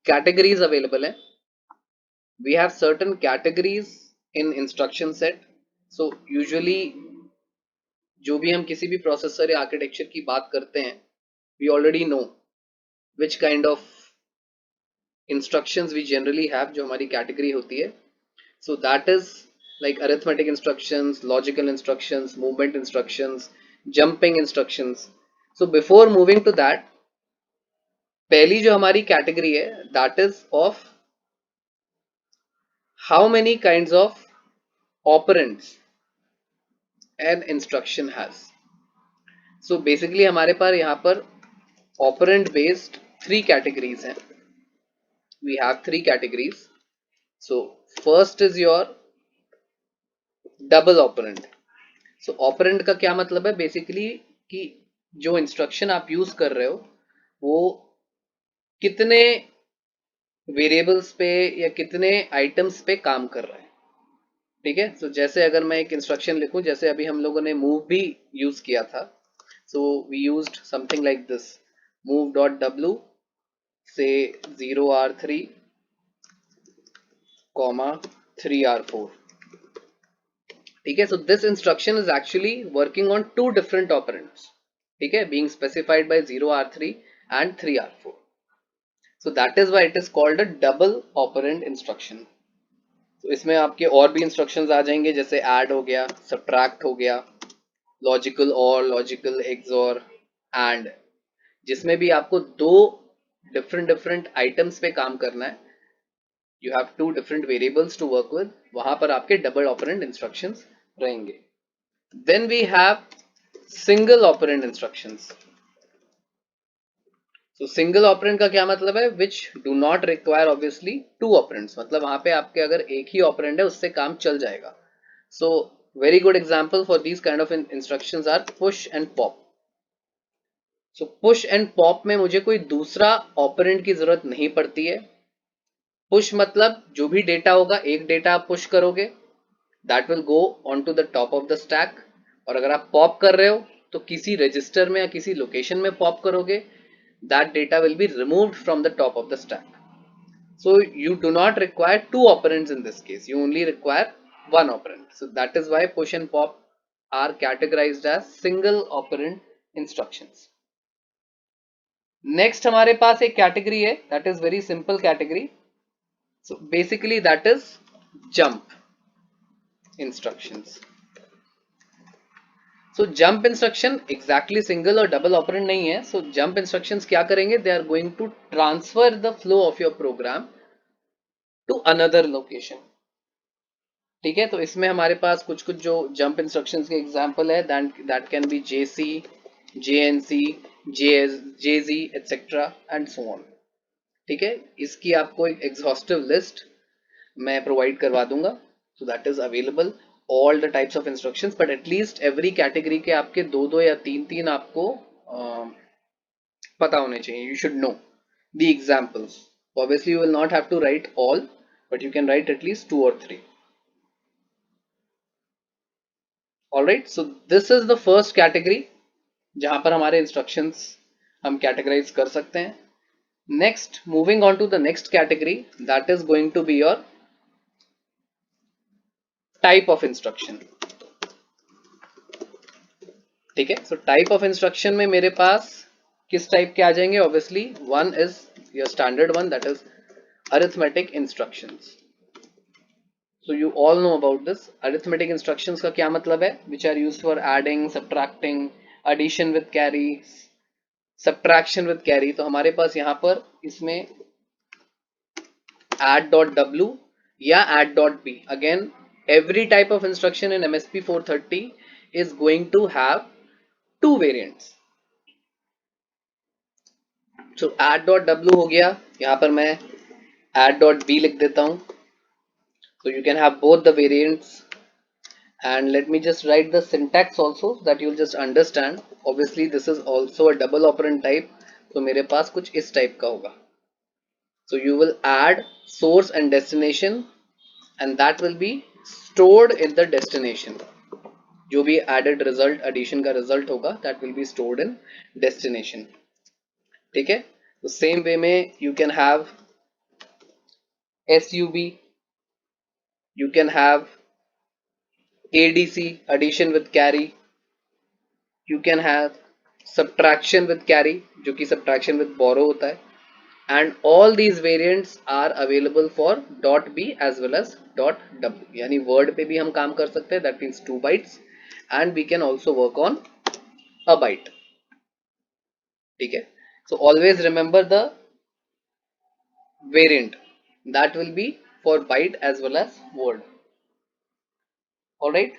Categories available है. We have certain categories in instruction set. So usually जो भी हम किसी भी प्रोसेसर या आर्किटेक्चर की बात करते हैं, we already know which kind of instructions we generally have जो हमारी कैटेगरी होती है. So that is like arithmetic instructions, logical instructions, movement instructions, jumping instructions. So before moving to that, पहली जो हमारी कैटेगरी है that is of how many kinds of operands an instruction has. So basically हमारे पास यहाँ पर operand based three categories हैं. We have three categories. So first is your double operand. So operand का क्या मतलब है बेसिकली कि जो इंस्ट्रक्शन आप यूज कर रहे हो वो कितने वेरिएबल्स पे या कितने आइटम्स पे काम कर रहा है. ठीक है. सो जैसे अगर मैं एक इंस्ट्रक्शन लिखूं, जैसे अभी हम लोगों ने मूव भी यूज किया था. So we used something like this, move dot W से 0R3 comma 3R4. ठीक है. So this instruction is actually working on two different operands. ठीक है, being specified by 0R3 and 3R4. So that is why it is called a double operand instruction. तो इसमें आपके और भी इंस्ट्रक्शंस आ जाएंगे, जैसे ऐड हो गया, सब्ट्रैक्ट हो गया, लॉजिकल और, लॉजिकल एक्सॉर, एंड, जिसमें भी आपको दो डिफरेंट डिफरेंट आइटम्स पे काम करना है. You have two different variables to work with, वहां पर आपके डबल ऑपरेंड इंस्ट्रक्शंस रहेंगे. Then we have single operand instructions. तो सिंगल ऑपरेंड का क्या मतलब है? Which do not require obviously two operands. मतलब वहां पे आपके अगर एक ही ऑपरेंड है उससे काम चल जाएगा. So very good example for these kind of instructions are push and pop. So push and pop में मुझे कोई दूसरा ऑपरेंड की जरूरत नहीं पड़ती है. पुश मतलब जो भी डेटा होगा, एक डेटा आप पुश करोगे, that will go on to the top of the stack. और अगर आप पॉप कर रहे हो तो किसी रजिस्टर में या किसी लोकेशन में पॉप करोगे, that data will be removed from the top of the stack. So you do not require two operands in this case. You only require one operand. So that is why push and pop are categorized as single operand instructions. Next हमारे पास एक category है, that is very simple category. So basically that is jump instructions. So jump instruction exactly single और double operand नहीं है. So jump instructions क्या करेंगे? They are going to transfer the flow of your program to another location. ठीक है. तो इसमें हमारे पास कुछ कुछ जो जंप इंस्ट्रक्शंस के एग्जांपल है, that can be JC, JNC, JZ etcetera and so on. ठीक है. इसकी आपको एक एग्जॉस्टिव लिस्ट मैं प्रोवाइड करवा दूंगा. सो that is available all the types of instructions, but at least every category के आपके दो दो या तीन तीन आपको पता होने चाहिए. You should know the examples. Obviously you will not have to write all, but you can write at least two or three. Alright, so this is the first category जहां पर हमारे इंस्ट्रक्शंस हम कैटेगराइज कर सकते हैं. Next, moving on to the next category, that is going to be your type of instruction. ठीक है. So type of instruction में मेरे पास किस टाइप के आ जाएंगे? Obviously one is your standard one, that is arithmetic instructions. So you all know about this. Arithmetic instructions का क्या मतलब है? Which are used for adding, subtracting, addition with carry, subtraction with carry. तो हमारे पास यहाँ पर इसमें add.w या add.b. Again, every type of instruction in MSP 430 is going to have two variants. So add.w हो गया, यहाँ पर मैं add.b लिख देता हूँ. So you can have both the variants. And let me just write the syntax also so that you'll just understand. Obviously this is also a double operand type, तो मेरे पास कुछ इस टाइप का होगा. So you will add source and destination and that will be stored in the destination. जो भी added result, addition का result होगा, that will be stored in destination. ठीक है. तो same way में you can have SUB, you can have ADC, addition with carry, you can have subtraction with carry जो कि subtraction with borrow होता है, and all these variants are available for dot B as well as dot W. यानी word पे भी हम काम कर सकते हैं, that means 2 bytes, and we can also work on a byte. ठीक है, so always remember the variant that will be for byte as well as word. Alright,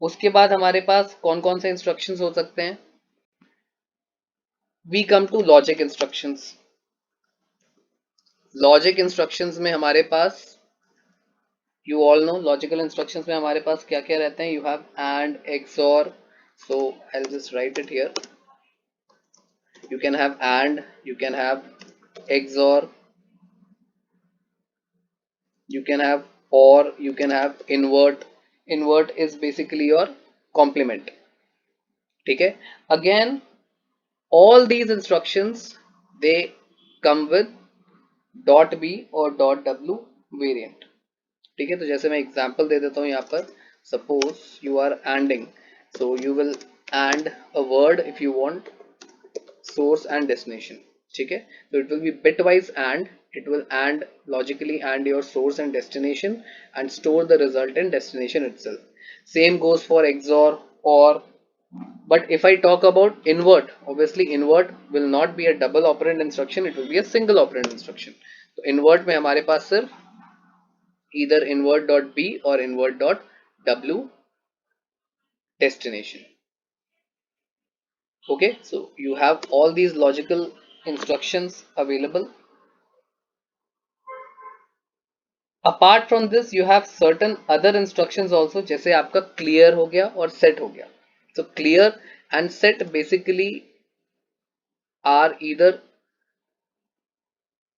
उसके बाद हमारे पास कौन कौन से इंस्ट्रक्शंस हो सकते हैं? We come to logic instructions. Logic instructions में हमारे पास, you all know, logical instructions में हमारे पास क्या क्या रहते हैं? You have AND, XOR, so I'll just write it here. You can have AND, you can have XOR, you can have OR, you can have invert. Invert is basically your complement. ठीक है, again all these instructions they come with dot B और dot W variant. ठीक है, तो जैसे मैं example दे देता हूँ यहाँ पर, suppose you are ending, so you will end a word if you want source and destination. ठीक है, so it will be bitwise and it will and logically and your source and destination and store the result in destination itself. Same goes for XOR or, but if I talk about invert, obviously invert will not be a double operand instruction, it will be a single operand instruction. तो invert में हमारे पास सिर्फ either invert dot B or invert dot W destination. Okay, so you have all these logical instructions available. Apart from this, you have certain other instructions also, जैसे आपका clear हो गया और set हो गया. So clear and set basically are either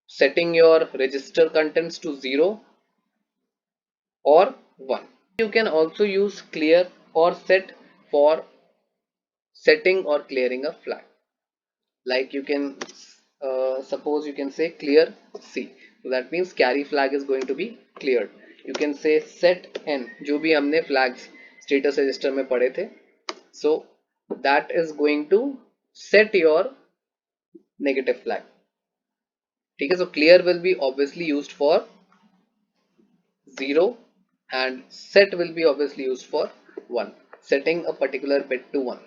setting your register contents to 0 or 1. You can also use clear or set for setting or clearing a flag. Like you can suppose you can say clear C, so that means carry flag is going to be cleared. You can say set N, जो भी हमने flags status register में पढ़े थे, so that is going to set your negative flag. ठीक है, so clear will be obviously used for 0 and set will be obviously used for 1, setting a particular bit to 1.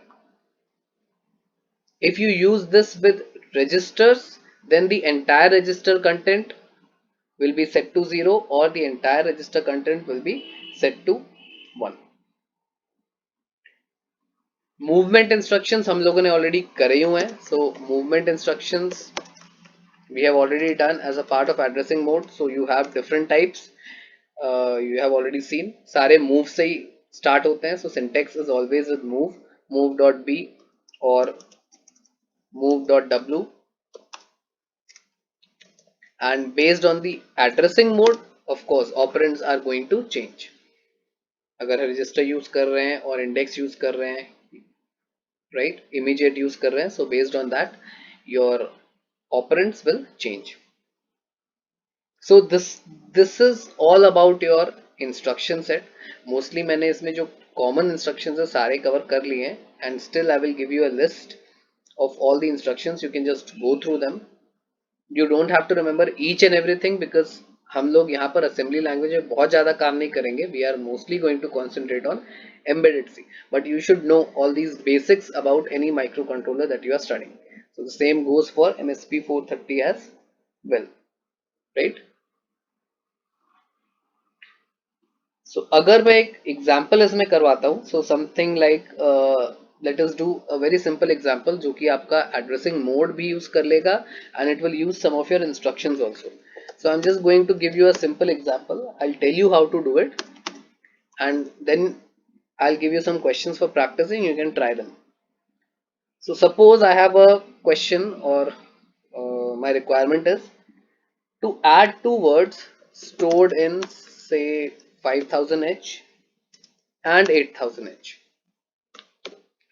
If you use this with registers, then the entire register content will be set to 0 or the entire register content will be set to 1. Movement instructions हम लोगों ने already करे हुए हैं, so movement instructions we have already done as a part of addressing mode. So you have different types, you have already seen, सारे move से ही start होते हैं, so syntax is always with move, move.b or move.w, and based on the addressing mode of course operands are going to change. अगर register use कर रहे हैं और index use कर रहे हैं, right, immediate use कर रहे हैं, so based on that your operands will change. So this is all about your instruction set. Mostly मैंने इसमें जो common instructions है सारे cover कर लिए हैं, and still I will give you a list of all the instructions. You can just go through them. You don't have to remember each and everything because हम लोग यहाँ पर assembly language में बहुत ज़्यादा काम नहीं करेंगे. We are mostly going to concentrate on embedded C. But you should know all these basics about any microcontroller that you are studying. So the same goes for MSP 430 as well, right? So अगर मैं एक example इसमें करवाता हूँ, so something like let us do a very simple example जो कि आपका addressing mode भी use कर लेगा and it will use some of your instructions also. So I'm just going to give you a simple example. I'll tell you how to do it and then I'll give you some questions for practicing. You can try them. So suppose I have a question or my requirement is to add two words stored in say 5000H and 8000H,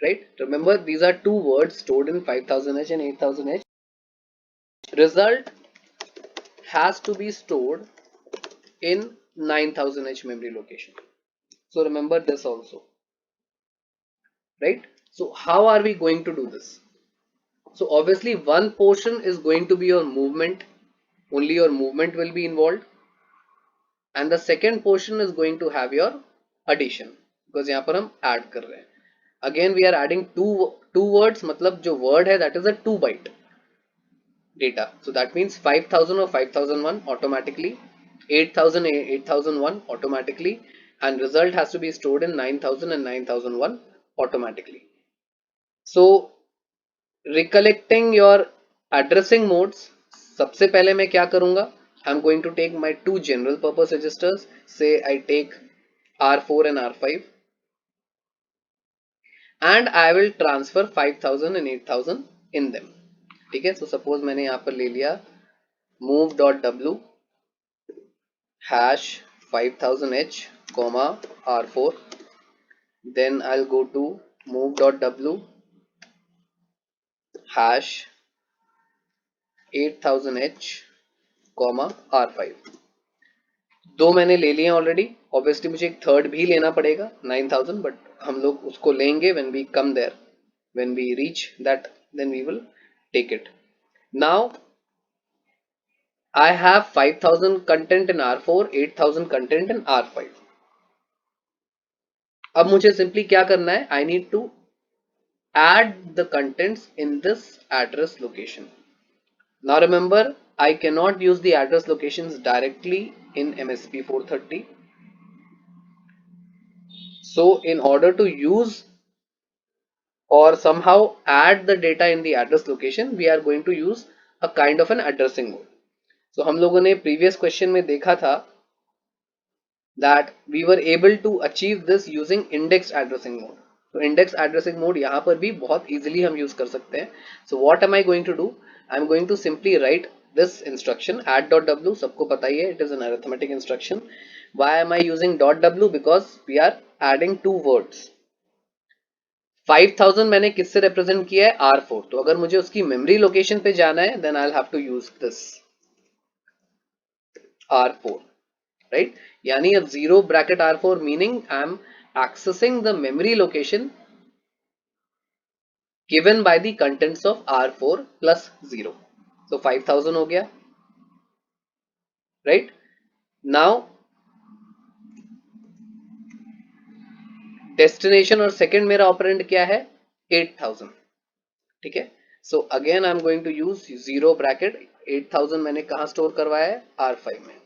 right? Remember these are two words stored in 5000H and 8000H. Result has to be stored in 9000H memory location. So remember this also, right? So how are we going to do this? So obviously one portion is going to be your movement, only your movement will be involved, and the second portion is going to have your addition, because यहाँ पर हम add कर रहे हैं. Again we are adding two words, मतलब जो word है that is a 2 byte data. So that means 5000 or 5001 automatically, 8000 8001 automatically, and result has to be stored in 9000 and 9001 automatically. So recollecting your addressing modes, सबसे पहले मैं क्या करूंगा, I'm going to take my two general purpose registers, say I take R4 and R5, and I will transfer 5000 and 8000 in them. ठीक है, so suppose मैंने यहाँ पर ले लिया move.w hash 5000h comma R4, then I'll go to move.w hash 8000h comma R5. दो मैंने ले लिए ऑलरेडी, ऑब्वियसली मुझे एक थर्ड भी लेना पड़ेगा 9000, बट हम लोग उसको लेंगे when we come there, when we reach that, then we will take it. Now I have 5000 content in R4, 8000 content in R5. अब मुझे सिंपली क्या करना है, I need to add the contents in this address location. Now remember, I cannot use the address locations directly in MSP 430. So in order to use or somehow add the data in the address location, we are going to use a kind of an addressing mode. So हम लोगों ने previous question में देखा था that we were able to achieve this using indexed addressing mode. तो index addressing mode यहाँ पर भी बहुत इजीली हम यूज कर सकते हैं. So what am I going to do, I am going to simply write this instruction add.w, सबको पता ही है, it is an arithmetic instruction. Why am I using .w, because we are adding two words. 5000 मैंने किससे represent किया है, R4, तो अगर मुझे उसकी मेमोरी लोकेशन पे जाना है then I will have to use this R4, right. यानी अब zero bracket R4 meaning I am accessing the memory location given by the contents of R4 plus 0. So 5000 हो गया, right? Now destination और second मेरा operand क्या है, 8000. ठीक है. So again I am going to use zero bracket. 8000 मैंने कहाँ store करवाया है, R5 में.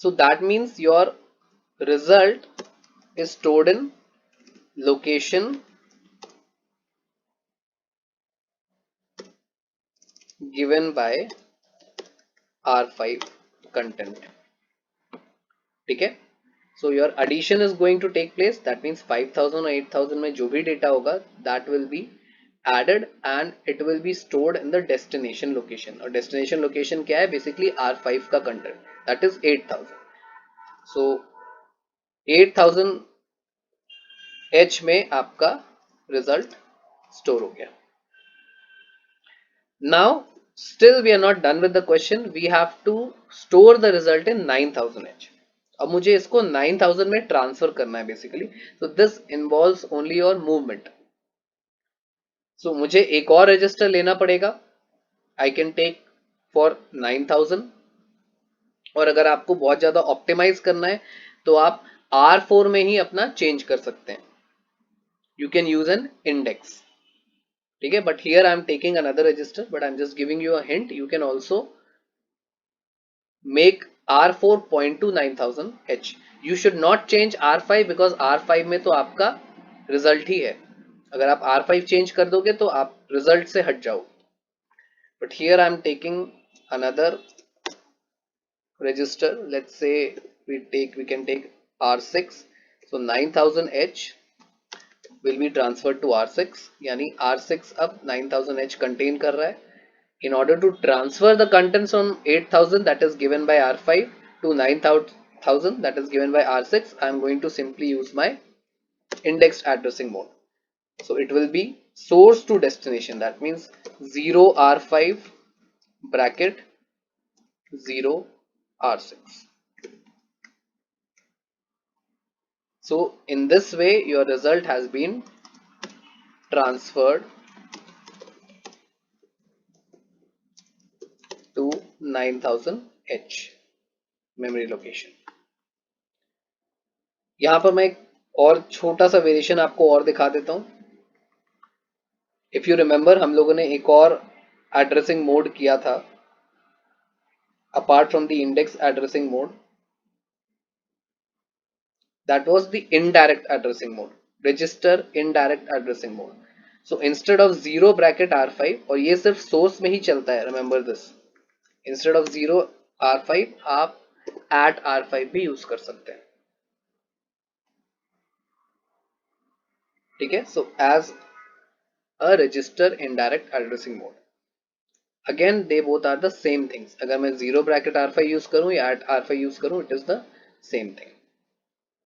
So that means your result is stored in location given by R5 content. ठीक है. So your addition is going to take place. That means 5000 और 8000 में जो भी data होगा that will be added and it will be stored in the destination location. और destination location क्या है, basically R5 का content, that is 8000. So 8000 H में आपका result store हो गया. Now still we are not done with the question. We have to store the result in 9000 H. अब मुझे इसको 9000 में ट्रांसफर करना है basically. So this involves only your movement. So मुझे एक और रजिस्टर लेना पड़ेगा. आई कैन टेक फॉर 9000, और अगर आपको बहुत ज्यादा ऑप्टिमाइज करना है तो आप R4 में ही अपना चेंज कर सकते हैं. You can use N index. ठीक है, but here I am taking another register, but I am just giving you a hint. You can also make R4 point to 9000H. You should not change R5 because R5 में तो आपका result ही है. अगर आप R5 change कर दोगे तो आप रिजल्ट से हट जाओ. But here I am taking another register. Let's say we can take R6. So 9000H will be transferred to R6. यानी R6 अब 9000H contain कर रहा है. In order to transfer the contents from 8000 that is given by R5 to 9000 that is given by R6, I am going to simply use my indexed addressing mode. So it will be source to destination. That means 0 R5 bracket 0 R6. So in this way your result has been transferred to 9000H memory location. यहाँ पर मैं एक और छोटा सा variation आपको और दिखा देता हूँ. इफ यू रिमेंबर हम लोगों ने एक और एड्रेसिंग मोड किया था apart from the index addressing mode. That was the indirect addressing mode, register indirect addressing mode. So instead of 0 bracket R5, और ये सिर्फ source में ही चलता है, remember this, instead of 0 R5 आप at R5 भी यूज कर सकते हैं. ठीक है. So as a register indirect addressing mode, again they both are the same things. अगर मैं 0 bracket R5 यूज करूं या at R5 यूज करूं, it is the same thing.